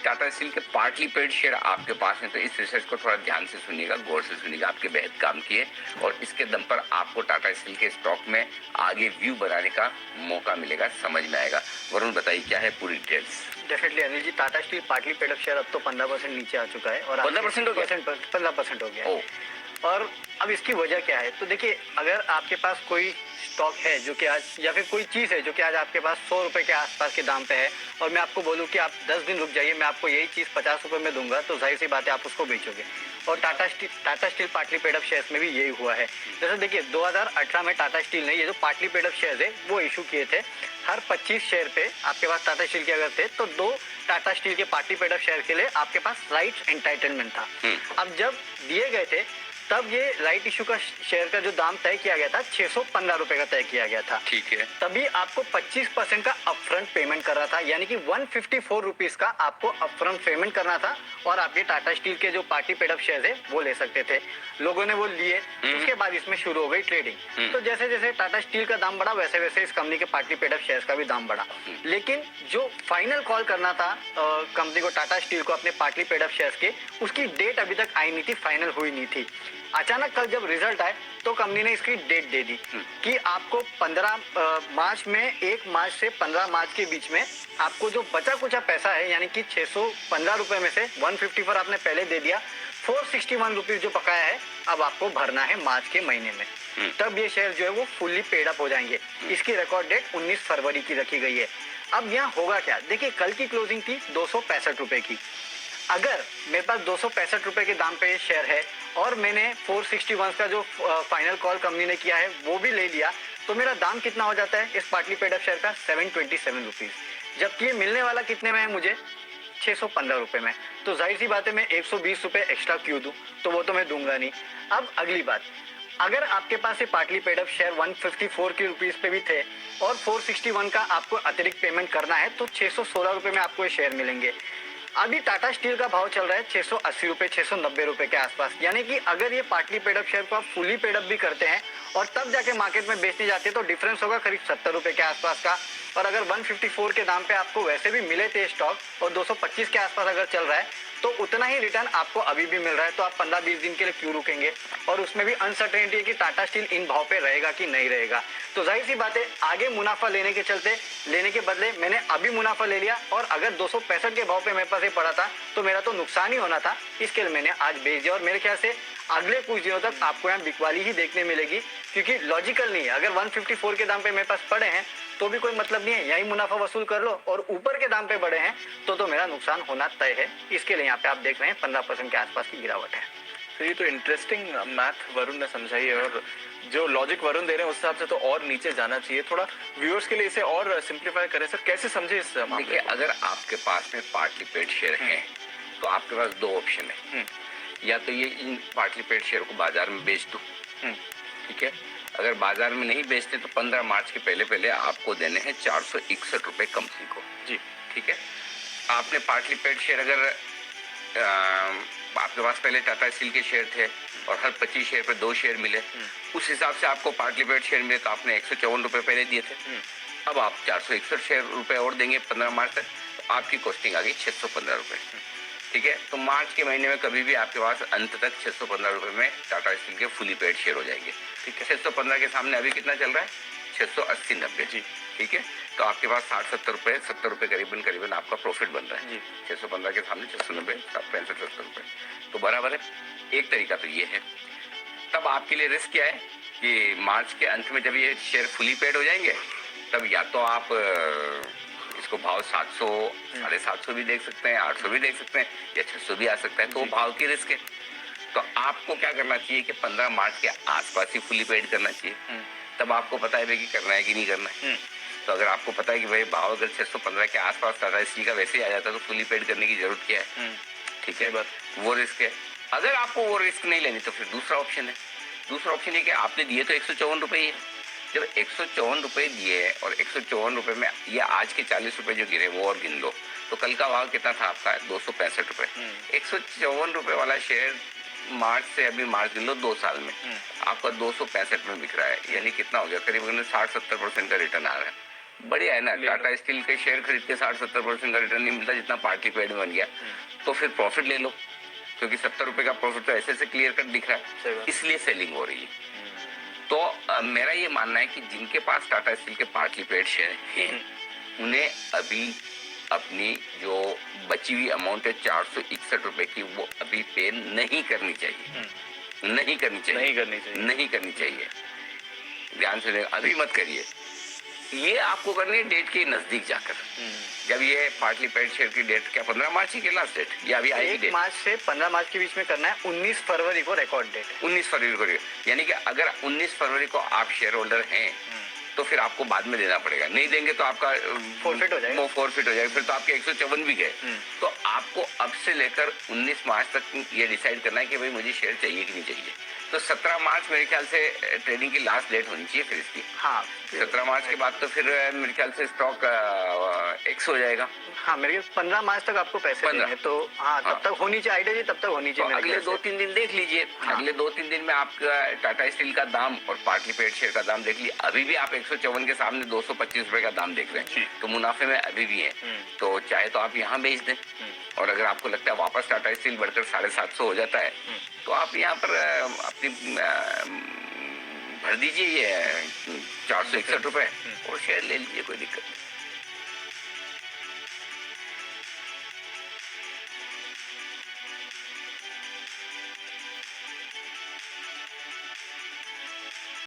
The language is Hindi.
टाटा स्टील के पार्टली पेड शेयर आपके पास हैं, तो इस रिसर्च को थोड़ा ध्यान से सुनिएगा, गौर से सुनिएगा, आपके बेहद काम की है और इसके दम पर आपको टाटा स्टील के स्टॉक में आगे व्यू बनाने का मौका मिलेगा, समझ में आएगा। वरुण बताइए क्या है पूरी details. Definitely Anil ji, Tata steel partly paid up share अब तो 15% नीचे आ चुका है और 15% हो गया। 15% हो गया है। और अब इसकी वजह क्या है, तो देखिए, अगर आपके पास कोई स्टॉक है जो कि आज, या फिर कोई चीज़ है जो कि आज आपके पास 100 रुपये के आसपास के दाम पे है और मैं आपको बोलूँ कि आप 10 दिन रुक जाइए, मैं आपको यही चीज़ 50 रुपये में दूंगा, तो जाहिर सी बात है आप उसको बेचोगे। और Tata steel partly paid up shares में भी यही हुआ है। जैसे देखिए, 2018 में टाटा स्टील ने ये जो पार्टली पेड अप शेयर्स है वो इशू किए थे। हर 25 शेयर पे आपके पास टाटा स्टील के अगर थे तो 2 टाटा स्टील के पार्टली पेड अप शेयर के लिए आपके पास राइट एंटाइटलमेंट था। अब जब दिए गए थे तब ये राइट इशू का शेयर का जो दाम तय किया गया था 615 रुपए का तय किया गया था। ठीक है। तभी आपको 25% का अपफ्रंट पेमेंट करना था, यानी कि 154 रुपीज का आपको अपफ्रंट पेमेंट करना था और आप ये टाटा स्टील के जो पार्टी पेड अप शेयर है वो ले सकते थे। लोगों ने वो लिए, उसके बाद इसमें शुरू हो गई ट्रेडिंग। तो जैसे जैसे टाटा स्टील का दाम बढ़ा वैसे वैसे इस कंपनी के पार्टी पेड अप शेयर का भी दाम बढ़ा। लेकिन जो फाइनल कॉल करना था कंपनी को, टाटा स्टील को, अपने पार्टी पेड अप शेयर के, उसकी डेट अभी तक आई नहीं थी, फाइनल हुई नहीं थी। अचानक कल जब रिजल्ट आए तो कंपनी ने इसकी डेट दे दी कि आपको 15 मार्च में, 1 मार्च से 15 मार्च के बीच में आपको जो बचा कुचा पैसा है, यानी कि 615 रुपए में से 154 आपने पहले दे दिया, 461 रुपीज जो बकाया है अब आपको भरना है मार्च के महीने में। तब ये शेयर जो है वो फुल्ली पेड अप हो जाएंगे। इसकी रिकॉर्ड डेट 19 फरवरी की रखी गई है। अब यहाँ होगा क्या, देखिए, कल की क्लोजिंग थी 265 रुपए की। अगर मेरे पास 265 रुपए के दाम पे ये शेयर है और मैंने 461 का जो फाइनल कॉल कंपनी ने किया है वो भी ले लिया, तो मेरा दाम कितना हो जाता है इस पार्टली पेड अप शेयर का, 727 रुपीज। जबकि ये मिलने वाला कितने में है मुझे, 615 रुपए में। तो जाहिर सी बात है मैं 120 रुपए एक्स्ट्रा क्यों दूं, तो वो तो मैं दूंगा नहीं। अब अगली बात, अगर आपके पास ये पार्टली पेड अप शेयर 154 की रुपीज पे भी थे और 461 का आपको अतिरिक्त पेमेंट करना है, तो 616 रुपए में आपको ये शेयर मिलेंगे। अभी टाटा स्टील का भाव चल रहा है 680 रुपए, 690 रुपए के आसपास, यानी कि अगर ये पार्टली पेड अप शेयर को आप फुली पेड अप भी करते हैं और तब जाके मार्केट में बेचने जाते हैं तो डिफरेंस होगा करीब 70 रुपए के आसपास का। और अगर 154 के दाम पे आपको वैसे भी मिले थे स्टॉक और 225 के आसपास अगर चल रहा है तो उतना ही रिटर्न आपको अभी भी मिल रहा है, तो आप 15-20 दिन के लिए क्यों रुकेंगे। और उसमें भी अनसर्टेनिटी है कि टाटा स्टील इन भाव पे रहेगा कि नहीं रहेगा। तो जाहिर सी बात है आगे मुनाफा लेने के बदले मैंने अभी मुनाफा ले लिया और अगर 265 के भाव पे मेरे पास ये पड़ा था तो मेरा तो नुकसान ही होना था, इसके लिए मैंने आज बेच दिया। और मेरे ख्याल से अगले कुछ दिनों तक आपको यहाँ बिकवाली ही देखने मिलेगी, क्योंकि लॉजिकल नहीं है, अगर 154 के दाम पे मेरे पास पड़े हैं तो भी कोई मतलब नहीं है, यही मुनाफा वसूल कर लो, और ऊपर के दाम पे बढ़े हैं तो मेरा नुकसान होना तय है। इसके लिए यहाँ पे आप देख रहे हैं 15% के आसपास की गिरावट है। तो ये तो इंटरेस्टिंग मैथ वरुण ने समझाई है और जो लॉजिक वरुण दे रहे हैं उस हिसाब से तो और नीचे जाना चाहिए। थोड़ा व्यूअर्स के लिए इसे और सिंप्लीफाई करें सर, कैसे समझे इस मामले देखिए, अगर आपके पास में पार्टली पेड शेयर है तो आपके पास 2 ऑप्शन है। या तो ये इन पार्टली पेड शेयर को बाजार में बेच दो, ठीक है। अगर बाजार में नहीं बेचते तो 15 मार्च के पहले पहले आपको देने हैं 461 रुपए कंपनी को, जी, ठीक है। आपने पार्टली पेड शेयर, अगर आपके पास पहले टाटा स्टील के शेयर थे और हर 25 शेयर पर 2 शेयर मिले, उस हिसाब से आपको पार्टली पेड शेयर मिले तो आपने 154 रुपए पहले दिए थे। अब आप 461 शेयर रुपए और देंगे 15 मार्च तक, तो आपकी कॉस्टिंग आ गई 615 रुपए, ठीक है। तो मार्च के महीने में कभी भी आपके पास अंत तक 615 रुपए में टाटा स्टील के फुली पेड शेयर हो जाएंगे, ठीक है। 615 के सामने अभी कितना चल रहा है, 680-90, जी, ठीक है। तो आपके पास 60-70 रुपए, 70 रुपए करीबन आपका प्रॉफिट बन रहा है, जी। 615 के सामने 690, 65-70 रुपए, तो बराबर है। एक तरीका तो ये है। तब आपके लिए रिस्क क्या है कि मार्च के अंत में जब ये शेयर फुली पेड हो जाएंगे तब या तो आप इसको भाव 700, 750 भी देख सकते हैं, 800 भी देख सकते हैं, या 600 भी आ सकता है, तो वो भाव की रिस्क है। तो आपको क्या करना चाहिए कि 15 मार्च के आसपास ही फुली पेड करना चाहिए। तब आपको पता है भाई कि करना है कि नहीं करना है। तो अगर आपको पता है कि भाई भाव अगर 615 के आसपास टाटा स्टील का वैसे ही आ जाता है तो फुली पेड करने की जरूरत क्या है, ठीक है, बस वो रिस्क है। अगर आपको वो रिस्क नहीं लेनी तो फिर दूसरा ऑप्शन है। दूसरा ऑप्शन है कि आपने दिए तो 154 रुपए ही है। जब 154 रुपए दिए और 154 रुपए में ये आज के 40 रुपए जो गिरे वो और गिन लो, तो कल का भाव कितना था आपका, 265 रुपए। 154 रुपए वाला शेयर मार्च से अभी मार्च गिन लो 2 साल में आपका 265 में बिक रहा है, यानी कितना हो गया, करीबन 60-70% का रिटर्न आ रहा है। बढ़िया है ना, ले लो। टाटा स्टील के शेयर खरीद के 60-70% का रिटर्न नहीं मिलता जितना पार्टली पेड में बन गया, तो फिर प्रॉफिट ले लो, क्योंकि 70 रुपए का प्रॉफिट तो ऐसे से क्लियर कट दिख रहा सही है, बात। इसलिए सेलिंग हो रही है। तो मेरा ये मानना है कि जिनके पास टाटा स्टील के पार्टली पेड शेयर हैं, उन्हें अभी अपनी जो बची हुई अमाउंट है 461 रुपए की, वो अभी पे नहीं करनी चाहिए, नहीं करनी चाहिए, नहीं करनी चाहिए। नहीं करनी चाहिए। ध्यान से देखो, अभी मत करिए, ये आपको करनी है डेट के नजदीक जाकर। जब ये पार्टली पेड शेयर की डेट क्या 15 मार्च की लास्ट डेट, या अभी आएगी 1 डेट? मार्च से 15 मार्च के बीच में करना है। 19 फरवरी को रिकॉर्ड डेट है। 19 फरवरी को, यानी कि अगर 19 फरवरी को आप शेयर होल्डर हैं तो फिर आपको बाद में देना पड़ेगा, नहीं देंगे तो आपका Forfeit हो जाएगा। वो फॉरफिट हो जाएगा, फिर तो आपके 154 भी गए। तो आपको अब से लेकर 19 मार्च तक ये डिसाइड करना है कि भाई मुझे शेयर चाहिए कि नहीं चाहिए। तो 17 मार्च मेरे ख्याल से ट्रेडिंग की लास्ट डेट होनी चाहिए फिर इसकी। हाँ 17 मार्च के बाद तो फिर मेरे ख्याल से स्टॉक एक्स हो जाएगा। हाँ, मेरे ख्याल 15 मार्च तक आपको पैसे 15 देने, तो हाँ तब तक होनी चाहिए आइडिया जी, तब तक होनी तो चाहिए मेरे अगले ख्याल से। 2-3 दिन देख लीजिए, हाँ। अगले 2-3 दिन में आपका टाटा स्टील का दाम और पार्टली पेड शेयर का दाम देख लीजिए। अभी भी आप 154 के सामने 225 रुपए का दाम देख रहे जी। हैं, तो मुनाफे में अभी भी है। तो चाहे तो आप यहाँ बेच दें, और अगर आपको लगता है वापस टाटा स्टील बढ़कर 750 हो जाता है, तो आप यहाँ पर अपनी भर दीजिए ये 461 रुपए और शेयर ले लीजिए, कोई दिक्कत नहीं।